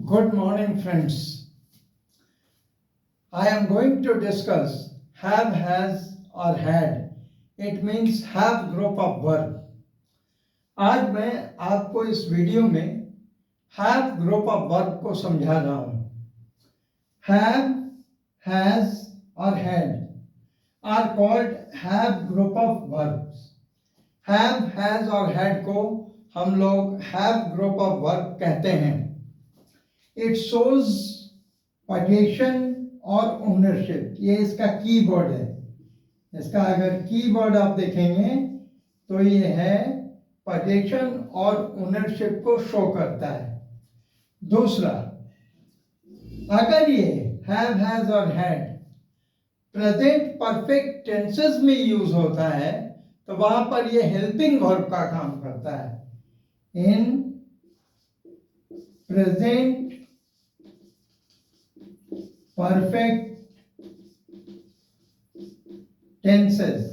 Good morning, friends. I am going to discuss have, has or had. It means have group of verb. आज मैं आपको इस video में have group of verb को समझा रहा हूं. Have, has और had are called have group of verbs. Have, has और had को हम लोग have group of verb कहते हैं. It shows possession और ओनरशिप. ये इसका कीवर्ड है. इसका अगर कीवर्ड आप देखेंगे तो ये है पोजेशन और ओनरशिप को शो करता है. दूसरा, अगर ये हैव, हैज और हैड प्रेजेंट परफेक्ट टेंसेस में यूज होता है तो वहां पर ये हेल्पिंग वर्ब का काम करता है. In present perfect tenses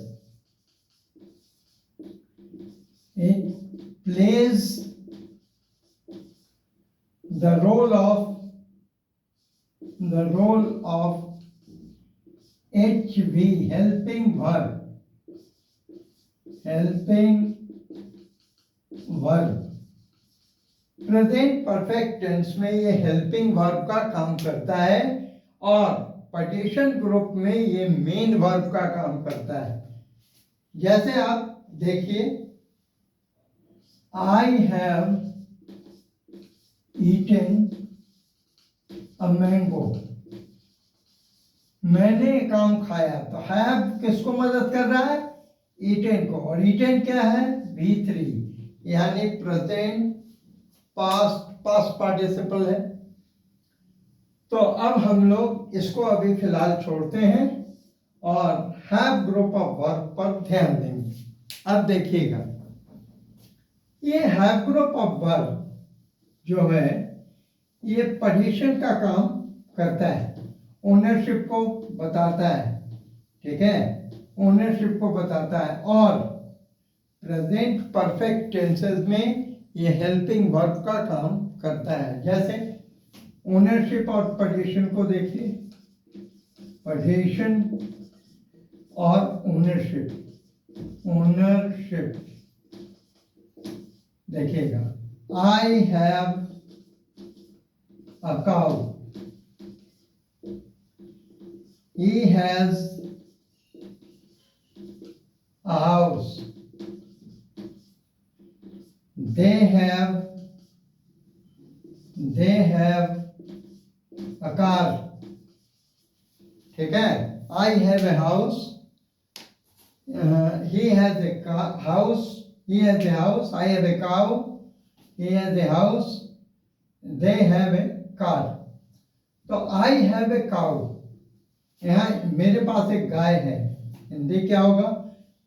it plays the role of HV helping verb. Present perfect tense में ये हेल्पिंग वर्ब का काम करता है और पोजीशन ग्रुप में ये मेन वर्ब का काम करता है. जैसे आप देखिए, I have eaten a mango. मैंने एक आम खाया. तो हैव किसको मदद कर रहा है? ईटन को. और ईटन क्या है? V3 यानी प्रेजेंट पास्ट पार्टिसिपल है. तो अब हम लोग इसको अभी फिलहाल छोड़ते हैं और हैव ग्रुप ऑफ वर्ब पर ध्यान देंगे. अब देखिएगा, ये हैव ग्रुप ऑफ वर्ब जो है ये पोजीशन का काम करता है, ओनरशिप को बताता है. ठीक है, ओनरशिप को बताता है. और प्रेजेंट परफेक्ट टेंसेस में ये हेल्पिंग वर्ब का काम करता है. जैसे ओनरशिप और पोजीशन को देखिए. पोजीशन और ओनरशिप देखिएगा. I have a cow. He has a house. They have a car. ठीक है. I have a house. He has a house. He has a house. I have a cow. He has a house. They have a car. तो I have a cow. यहाँ मेरे पास एक गाय है. हिंदी क्या होगा?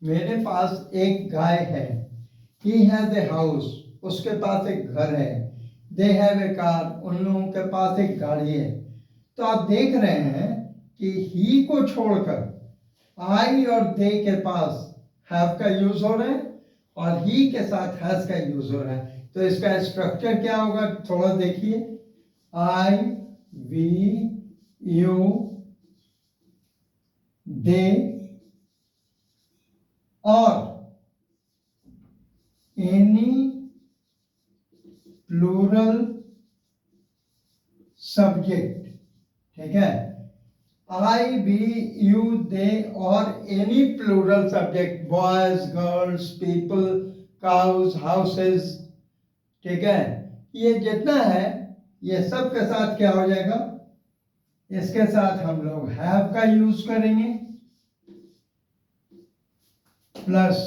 मेरे पास एक गाय है. He has a house. उसके पास एक घर है. They have a car. उन लोगों के पास एक गाड़ी है. तो आप देख रहे हैं कि ही को छोड़कर आई और दे के पास हैव का यूज हो रहा है और ही के साथ हैज का यूज हो रहा है. तो इसका स्ट्रक्चर क्या होगा थोड़ा देखिए. आई, वी, यू, दे और any plural subject. ठीक है. I, we, you, they और any plural subject, boys, girls, people, cows, houses. ठीक है. ये जितना है ये सब के साथ क्या हो जाएगा? इसके साथ हम लोग have का यूज करेंगे प्लस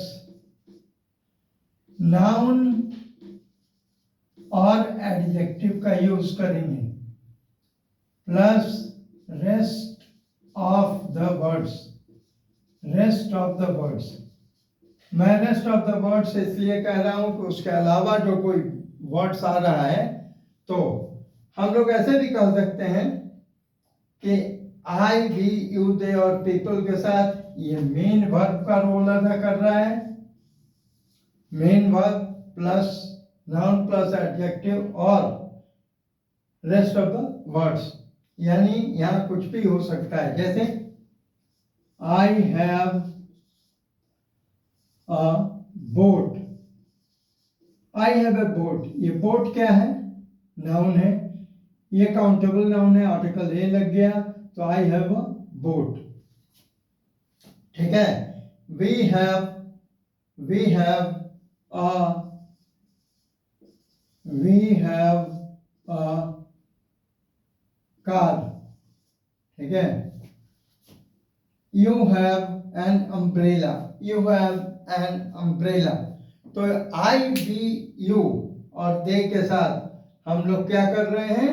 नाउन और एडजेक्टिव का यूज करेंगे plus rest of the words. मैं रेस्ट ऑफ द वर्ड्स इसलिए कह रहा हूं कि उसके अलावा जो कोई वर्ड्स आ रहा है तो हम लोग ऐसे भी कह सकते हैं कि आई, वी, यू, दे और पीपल के साथ ये मेन वर्ब का रोल अदा कर रहा है. Main verb plus noun plus adjective और रेस्ट ऑफ द वर्ड्स, यानी यहाँ कुछ भी हो सकता है। जैसे I have a boat, I have a boat, ये बोट क्या है? नाउन है, ये काउंटेबल नाउन है, आर्टिकल ए लग गया तो आई हैव अ बोट। ठीक है, वी हैव अ कार। ठीक है, you have an umbrella, you have an umbrella. तो आई बी यू और दे के साथ हम लोग क्या कर रहे हैं?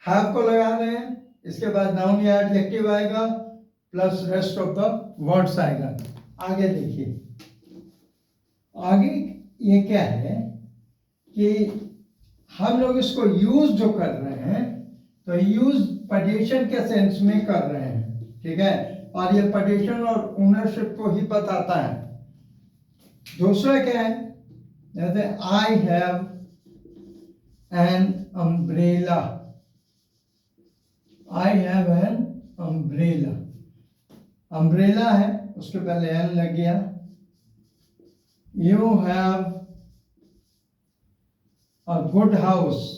हैव को लगा रहे हैं, इसके बाद नाउन या एडजेक्टिव आएगा plus rest of the words आएगा। आगे देखिए, आगे ये क्या है कि हम लोग इसको यूज जो कर रहे हैं तो यूज पजेशन के सेंस में कर रहे हैं। ठीक है, और ये पजेशन और ओनरशिप को ही बताता है। दूसरा क्या है? जैसे I have an umbrella, I have an umbrella, umbrella है उसके पहले एन लग गया। You have a good house,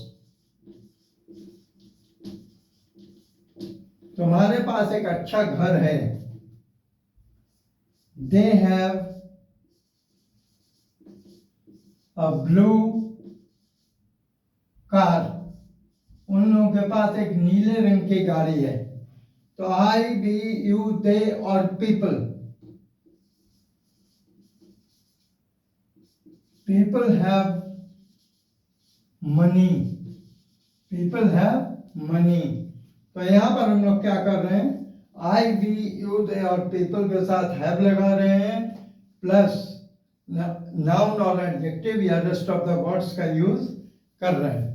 तुम्हारे पास एक अच्छा घर है। They have a blue car, उन लोगों के पास एक नीले रंग की गाड़ी है। तो आई बी यू दे और people, people have money, people have money. तो यहां पर हम लोग क्या कर रहे हैं? आई बी यू दे और पीपल के साथ हैव लगा रहे हैं प्लस नाउन और एडजेक्टिव या रेस्ट ऑफ द वर्ड्स का यूज कर रहे हैं।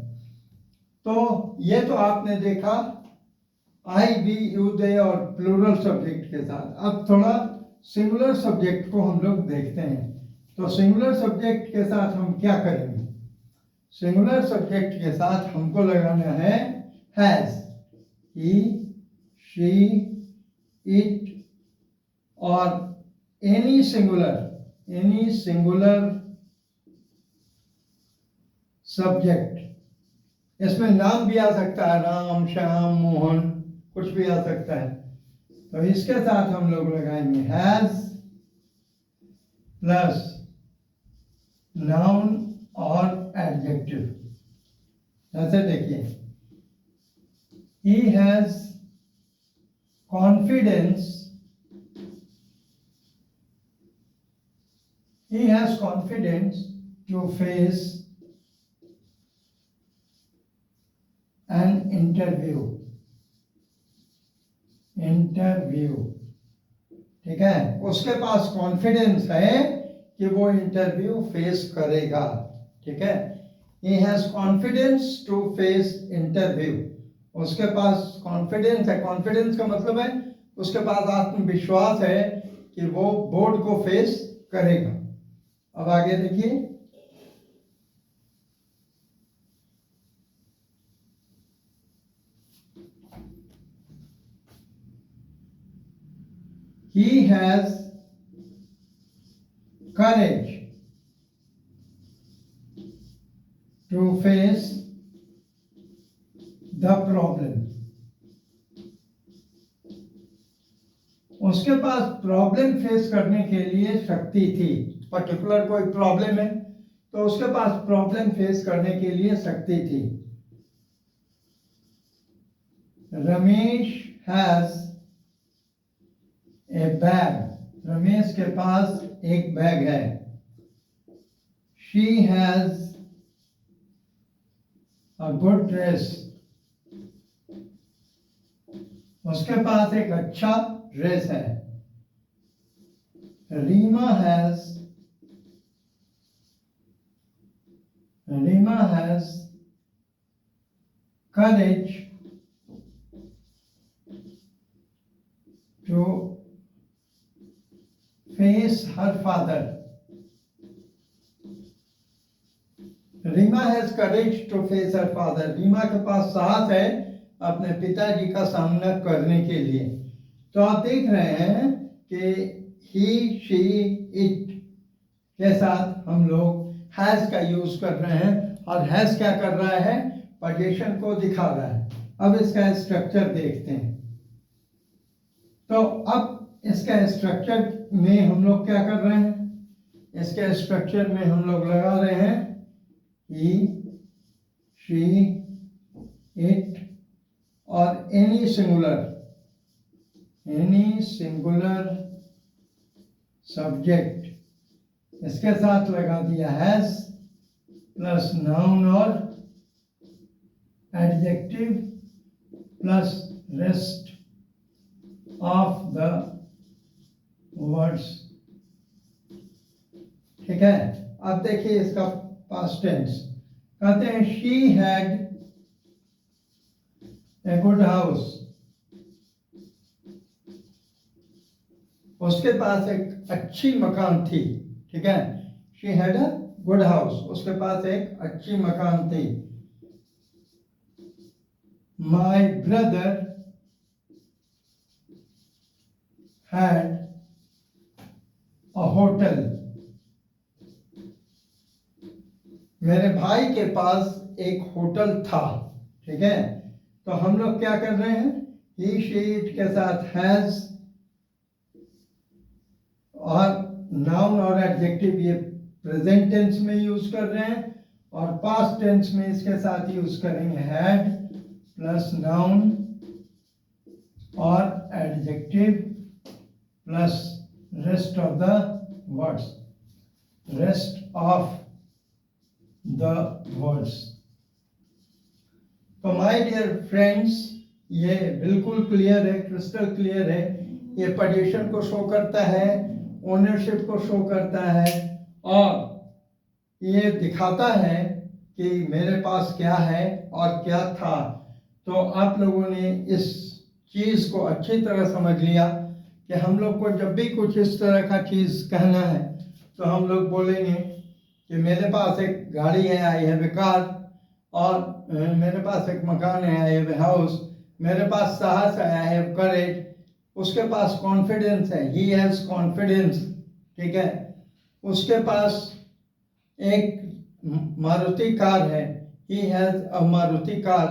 तो ये तो आपने देखा आई बी यू दे और प्लूरल सब्जेक्ट के साथ। अब थोड़ा सिंगुलर सब्जेक्ट को हम लोग देखते हैं। तो सिंगुलर सब्जेक्ट के साथ हम क्या करेंगे? सिंगुलर सब्जेक्ट के साथ हमको लगाना है हैज, ही, शी, इट और एनी सिंगुलर सब्जेक्ट। इसमें नाम भी आ सकता है, राम, श्याम, मोहन, कुछ भी आ सकता है। तो इसके साथ हम लोग लगाएंगे हैज प्लस नाउन और एडजेक्टिव। जैसे देखिए, he has confidence, to face an interview। ठीक है, उसके पास कॉन्फिडेंस है कि वो इंटरव्यू फेस करेगा। ठीक है, he has confidence to face interview, उसके पास कॉन्फिडेंस है। कॉन्फिडेंस का मतलब है उसके पास आत्मविश्वास है कि वो बोर्ड को फेस करेगा। अब आगे देखिए, he has courage to face the problem, उसके पास प्रॉब्लम फेस करने के लिए शक्ति थी। पर्टिकुलर कोई प्रॉब्लम है तो उसके पास प्रॉब्लम फेस करने के लिए शक्ति थी। Ramesh has a bag, Ramesh के पास एक बैग है। She has a good dress, उसके पास एक अच्छा ड्रेस है। Reema has courage to face her father। Reema has courage to face her father. Reema के पास साहस है अपने पिताजी का सामना करने के लिए। तो आप देख रहे हैं कि ही, शी, इट के साथ हम लोग हैज का यूज कर रहे हैं, और हैज क्या कर रहा है, पोजीशन को दिखा रहा है। अब इसका स्ट्रक्चर देखते हैं। तो अब इसका स्ट्रक्चर में हम लोग क्या कर रहे हैं, इसके स्ट्रक्चर में हम लोग लगा रहे हैं ही, शी, इट और एनी सिंगुलर सब्जेक्ट, इसके साथ लगा दिया हैज प्लस नाउन और adjective plus rest of the words. ठीक है। अब देखिए इसका पास्ट टेंस, कहते हैं she had a good house. उसके पास एक अच्छी मकान थी। ठीक है, she had a good house, उसके पास एक अच्छी मकान थी। My brother had a hotel. मेरे भाई के पास एक होटल था। ठीक है, तो हम लोग क्या कर रहे हैं, ही, शी, इट के साथ हैज और नाउन और एडजेक्टिव ये प्रेजेंट टेंस में यूज कर रहे हैं, और पास्ट टेंस में इसके साथ यूज करेंगे हैड प्लस नाउन और adjective plus rest of the words, rest of the words. तो माय डियर फ्रेंड्स, ये बिल्कुल क्लियर है, क्रिस्टल क्लियर है। ये पोजीशन को शो करता है, ओनरशिप को शो करता है, और ये दिखाता है कि मेरे पास क्या है और क्या था। तो आप लोगों ने इस चीज़ को अच्छी तरह समझ लिया कि हम लोग को जब भी कुछ इस तरह का चीज़ कहना है तो हम लोग बोलेंगे कि मेरे पास एक गाड़ी है, आई हैव ए कार, और मेरे पास एक मकान है, आई हैव ए हाउस, मेरे पास साहस है, आई हैव करेज, उसके पास कॉन्फिडेंस है, ही हैज कॉन्फिडेंस। ठीक है, उसके पास एक मारुति कार है, he has a Maruti car.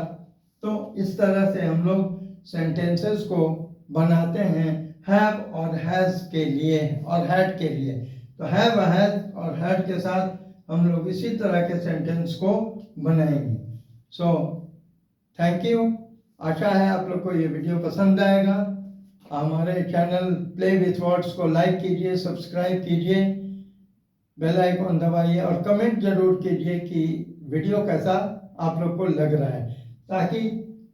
तो इस तरह से हम लोग सेंटेंसेस को बनाते हैं हैव और हैज के लिए और हैड के लिए। तो हैव, हैज और हैड के साथ हम लोग इसी तरह के सेंटेंस को बनाएंगे। So thank you. आशा है आप लोग को ये वीडियो पसंद आएगा। हमारे चैनल प्ले विथ वर्ड्स को लाइक कीजिए, सब्सक्राइब कीजिए, बेल आइकन दबाइए और कमेंट जरूर कीजिए कि वीडियो कैसा आप लोग को लग रहा है, ताकि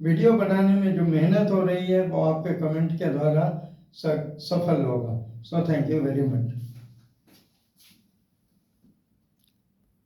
वीडियो बनाने में जो मेहनत हो रही है वो आपके कमेंट के द्वारा सफल होगा। So thank you very much.